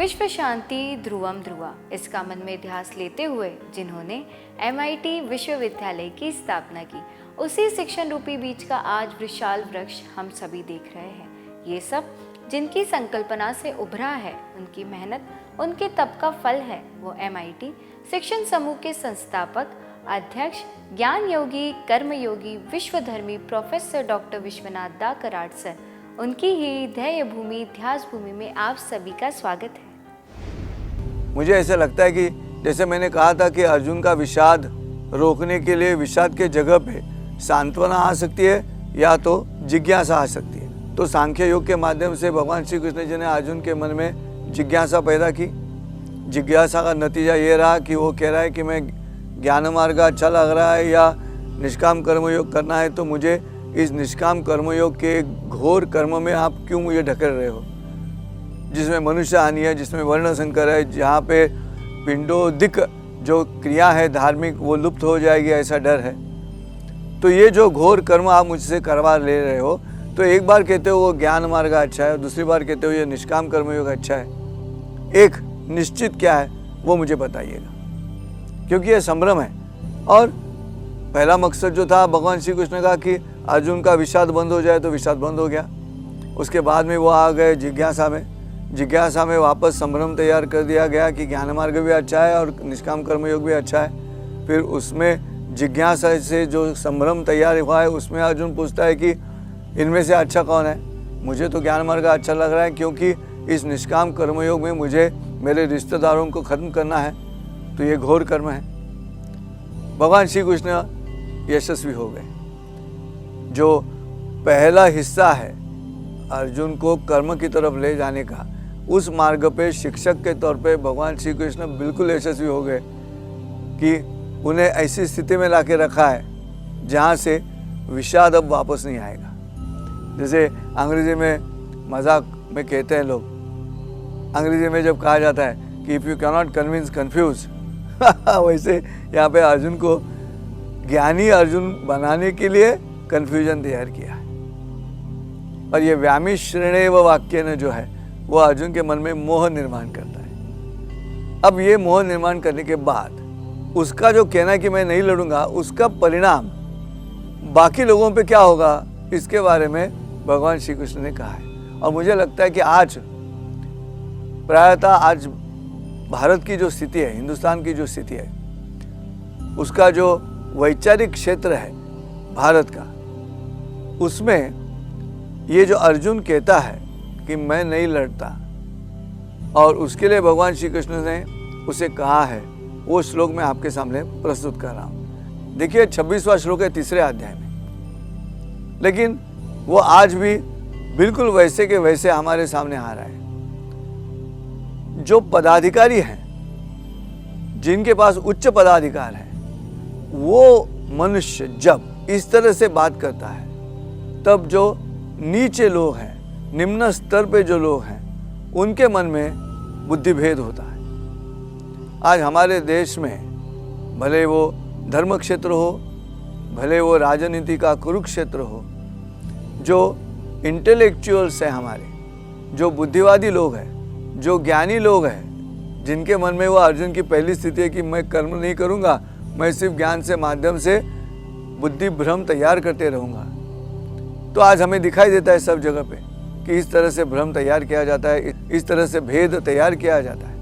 विश्व शांति ध्रुवम ध्रुवा, इसका मन में ध्यास लेते हुए जिन्होंने MIT विश्वविद्यालय की स्थापना की, उसी शिक्षण रूपी बीज का आज विशाल वृक्ष हम सभी देख रहे हैं। ये सब जिनकी संकल्पना से उभरा है, उनकी मेहनत, उनके तप का फल है। वो MIT शिक्षण समूह के संस्थापक, अध्यक्ष, ज्ञान योगी, कर्म योगी, विश्वधर्मी प्रोफेसर डॉक्टर विश्वनाथ दा कराड सर, उनकी ही ध्येय भूमि ध्यास भूमि में आप सभी का स्वागत है। मुझे ऐसा लगता है कि जैसे मैंने कहा था कि अर्जुन का विषाद रोकने के लिए विषाद के जगह पे सांत्वना आ सकती है या तो जिज्ञासा आ सकती है। तो सांख्य योग के माध्यम से भगवान श्री कृष्ण जी ने अर्जुन के मन में जिज्ञासा पैदा की। जिज्ञासा का नतीजा ये रहा कि वो कह रहा है कि मैं ज्ञान मार्ग अच्छा लग रहा है या निष्काम कर्मयोग करना है, तो मुझे इस निष्काम कर्मयोग के घोर कर्म में आप क्यों मुझे ढकेल रहे हो, जिसमें मनुष्य हानि है, जिसमें वर्ण संकर है, जहाँ पे पिंडोदिक जो क्रिया है धार्मिक वो लुप्त हो जाएगी, ऐसा डर है। तो ये जो घोर कर्म आप मुझसे करवा ले रहे हो, तो एक बार कहते हो वो ज्ञान मार्ग अच्छा है, दूसरी बार कहते हो ये निष्काम कर्मयोग अच्छा है। एक निश्चित क्या है वो मुझे बताइएगा, क्योंकि ये संभ्रम है। और पहला मकसद जो था भगवान श्री कृष्ण का कि अर्जुन का विषाद बंद हो जाए, तो विषाद बंद हो गया। उसके बाद में वो आ गए जिज्ञासा में वापस संभ्रम तैयार कर दिया गया कि ज्ञान मार्ग भी अच्छा है और निष्काम कर्मयोग भी अच्छा है। फिर उसमें जिज्ञासा से जो संभ्रम तैयार हुआ है उसमें अर्जुन पूछता है कि इनमें से अच्छा कौन है। मुझे तो ज्ञान मार्ग अच्छा लग रहा है, क्योंकि इस निष्काम कर्मयोग में मुझे मेरे रिश्तेदारों को खत्म करना है, तो ये घोर कर्म है। भगवान श्री कृष्ण यशस्वी हो गए। जो पहला हिस्सा है अर्जुन को कर्म की तरफ ले जाने का, उस मार्ग पे शिक्षक के तौर पे भगवान श्री कृष्ण बिल्कुल यशस्वी हो गए कि उन्हें ऐसी स्थिति में लाके रखा है जहाँ से विषाद अब वापस नहीं आएगा। जैसे अंग्रेजी में मजाक में कहते हैं लोग, अंग्रेजी में जब कहा जाता है कि if you cannot convince confuse, वैसे यहाँ पे अर्जुन को ज्ञानी अर्जुन बनाने के लिए कन्फ्यूजन तैयार किया है। और ये व्यामिश्रणेव वाक्य ने जो है वो अर्जुन के मन में मोह निर्माण करता है। अब ये मोह निर्माण करने के बाद उसका जो कहना है कि मैं नहीं लड़ूंगा, उसका परिणाम बाकी लोगों पे क्या होगा, इसके बारे में भगवान श्री कृष्ण ने कहा है। और मुझे लगता है कि आज प्रायतः आज भारत की जो स्थिति है, हिंदुस्तान की जो स्थिति है, उसका जो वैचारिक क्षेत्र है भारत का, उसमें ये जो अर्जुन कहता है कि मैं नहीं लड़ता, और उसके लिए भगवान श्री कृष्ण ने उसे कहा है, वो श्लोक मैं आपके सामने प्रस्तुत कर रहा हूँ। देखिए 26वां श्लोक है 3रे अध्याय में, लेकिन वो आज भी बिल्कुल वैसे के वैसे हमारे सामने आ रहा है। जो पदाधिकारी हैं, जिनके पास उच्च पदाधिकार है, वो मनुष्य जब इस तरह से बात करता है, तब जो नीचे लोग हैं, निम्न स्तर पे जो लोग हैं, उनके मन में बुद्धि भेद होता है। आज हमारे देश में भले वो धर्म क्षेत्र हो, भले वो राजनीति का कुरुक्षेत्र हो, जो इंटेलेक्चुअल्स हैं हमारे, जो बुद्धिवादी लोग हैं, जो ज्ञानी लोग हैं, जिनके मन में वो अर्जुन की पहली स्थिति है कि मैं कर्म नहीं करूँगा, मैं सिर्फ ज्ञान से माध्यम से बुद्धि भ्रम तैयार करते रहूँगा। तो आज हमें दिखाई देता है सब जगह पे कि इस तरह से भ्रम तैयार किया जाता है, इस तरह से भेद तैयार किया जाता है।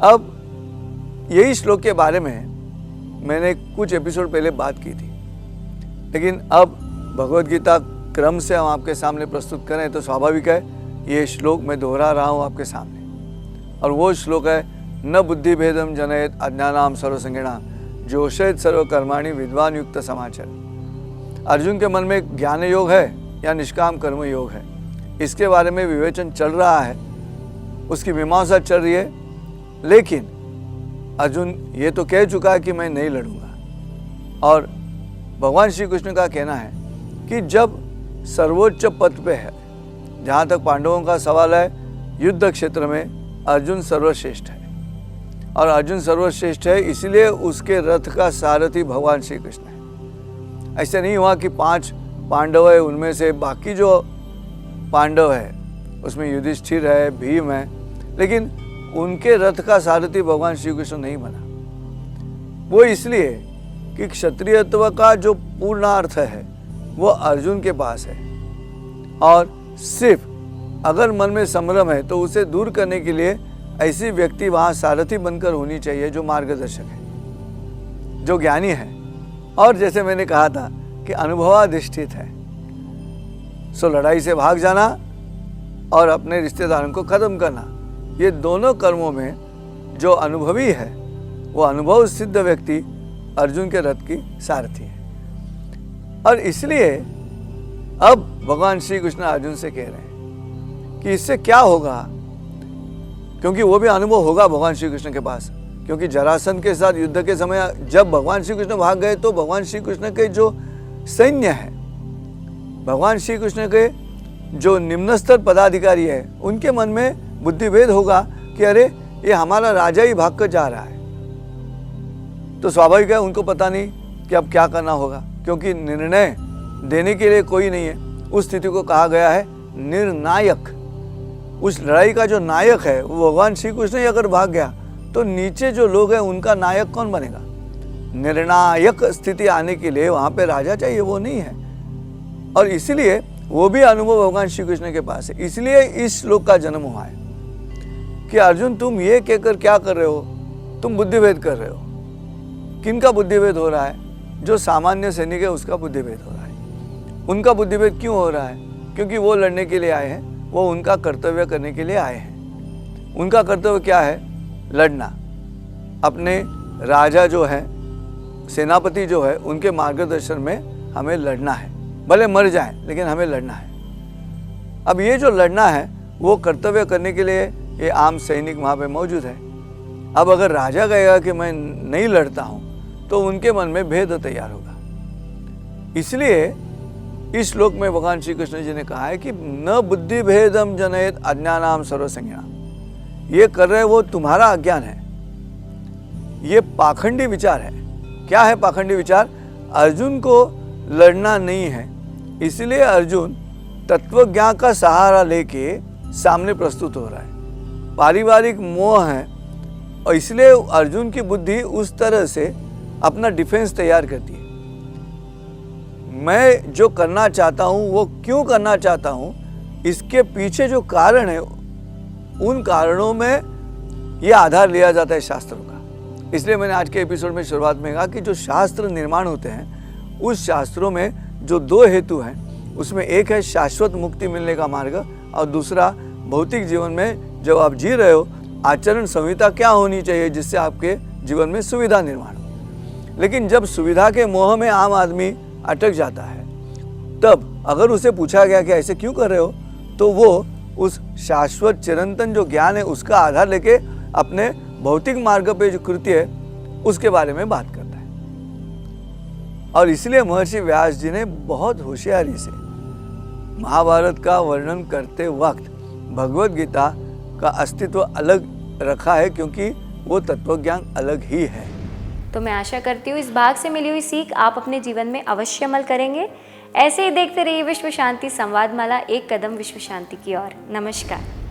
अब यही श्लोक के बारे में मैंने कुछ एपिसोड पहले बात की थी, लेकिन अब भगवद गीता क्रम से हम आपके सामने प्रस्तुत करें तो स्वाभाविक है ये श्लोक मैं दोहरा रहा हूँ आपके सामने। और वो श्लोक है, न बुद्धि भेदम जनयत अज्ञानाम सर्वसंगिणा जोषयत सर्वकर्माणि विद्वान युक्त समाचार। अर्जुन के मन में ज्ञान योग है या निष्काम कर्म योग है, इसके बारे में विवेचन चल रहा है, उसकी मीमांसा चल रही है। लेकिन अर्जुन ये तो कह चुका है कि मैं नहीं लड़ूंगा। और भगवान श्री कृष्ण का कहना है कि जब सर्वोच्च पद पे है, जहाँ तक पांडवों का सवाल है, युद्ध क्षेत्र में अर्जुन सर्वश्रेष्ठ है। और अर्जुन सर्वश्रेष्ठ है इसलिए उसके रथ का सारथी भगवान श्री कृष्ण है। ऐसे नहीं हुआ कि 5 पांडव है, उनमें से बाकी जो पांडव है उसमें युधिष्ठिर है, भीम है, लेकिन उनके रथ का सारथी भगवान श्री कृष्ण नहीं बना। वो इसलिए कि क्षत्रियत्व का जो पूर्णार्थ है वो अर्जुन के पास है, और सिर्फ अगर मन में संभ्रम है तो उसे दूर करने के लिए ऐसी व्यक्ति वहाँ सारथी बनकर होनी चाहिए जो मार्गदर्शक है, जो ज्ञानी है, और जैसे मैंने कहा था कि अनुभवाधिष्ठित है। सो लड़ाई से भाग जाना और अपने रिश्तेदारों को खत्म करना, ये दोनों कर्मों में जो अनुभवी है वो अनुभव सिद्ध व्यक्ति अर्जुन के रथ की सारथी है। और इसलिए अब भगवान श्री कृष्ण अर्जुन से कह रहे हैं कि इससे क्या होगा, क्योंकि वो भी अनुभव होगा भगवान श्री कृष्ण के पास, क्योंकि जरासंध के साथ युद्ध के समय जब भगवान श्री कृष्ण भाग गए तो भगवान श्री कृष्ण के जो सैन्य है, भगवान श्री कृष्ण के जो निम्न स्तर पदाधिकारी है, उनके मन में बुद्धिभेद होगा कि अरे ये हमारा राजा ही भाग कर जा रहा है। तो स्वाभाविक है उनको पता नहीं कि अब क्या करना होगा, क्योंकि निर्णय देने के लिए कोई नहीं है। उस स्थिति को कहा गया है निर्णायक। उस लड़ाई का जो नायक है वो भगवान श्री कृष्ण ही अगर भाग गया तो नीचे जो लोग हैं उनका नायक कौन बनेगा? निर्णायक स्थिति आने के लिए वहां पे राजा चाहिए, वो नहीं है। और इसलिए वो भी अनुभव भगवान श्री कृष्ण के पास है। इसलिए इस श्लोक का जन्म हुआ है कि अर्जुन तुम ये कहकर क्या कर रहे हो, तुम बुद्धिभेद कर रहे हो। किनका बुद्धिभेद हो रहा है? जो सामान्य सैनिक है उसका बुद्धिभेद हो रहा है। उनका बुद्धिभेद क्यों हो रहा है? क्योंकि वो लड़ने के लिए आए हैं, वो उनका कर्तव्य करने के लिए आए हैं। उनका कर्तव्य क्या है? लड़ना। अपने राजा जो है, सेनापति जो है, उनके मार्गदर्शन में हमें लड़ना है, भले मर जाएं लेकिन हमें लड़ना है। अब ये जो लड़ना है वो कर्तव्य करने के लिए ये आम सैनिक वहाँ पे मौजूद है। अब अगर राजा कहेगा कि मैं नहीं लड़ता हूँ तो उनके मन में भेद तैयार होगा। इसलिए इस श्लोक में भगवान श्री कृष्ण जी ने कहा है कि न बुद्धि भेदम जनयत अज्ञानाम सर्वसंज्ञा। ये कर रहे वो तुम्हारा अज्ञान है, ये पाखंडी विचार है। क्या है पाखंडी विचार? अर्जुन को लड़ना नहीं है, इसलिए अर्जुन तत्वज्ञान का सहारा लेके सामने प्रस्तुत हो रहा है। पारिवारिक मोह है और इसलिए अर्जुन की बुद्धि उस तरह से अपना डिफेंस तैयार करती है। मैं जो करना चाहता हूँ वो क्यों करना चाहता हूँ, इसके पीछे जो कारण है उन कारणों में ये आधार लिया जाता है शास्त्रों का। इसलिए मैंने आज के एपिसोड में शुरुआत में कहा कि जो शास्त्र निर्माण होते हैं उस शास्त्रों में जो दो हेतु हैं, उसमें एक है शाश्वत मुक्ति मिलने का मार्ग और दूसरा भौतिक जीवन में जब आप जी रहे हो आचरण संहिता क्या होनी चाहिए जिससे आपके जीवन में सुविधा निर्माण हो। लेकिन जब सुविधा के मोह में आम आदमी अटक जाता है, तब अगर उसे पूछा गया कि ऐसे क्यों कर रहे हो, तो वो उस शाश्वत चिरंतन जो ज्ञान है उसका आधार लेके अपने भौतिक मार्ग पे जो कृत्य है उसके बारे में बात करता है। और इसलिए महर्षि व्यास जी ने बहुत होशियारी से महाभारत का वर्णन करते वक्त भगवत गीता का अस्तित्व अलग रखा है, क्योंकि वो तत्वज्ञान अलग ही है। तो मैं आशा करती हूँ इस भाग से मिली हुई सीख आप अपने जीवन में अवश्य अमल करेंगे। ऐसे ही देखते रहिए विश्व शांति संवादमाला, एक कदम विश्व शांति की ओर। नमस्कार।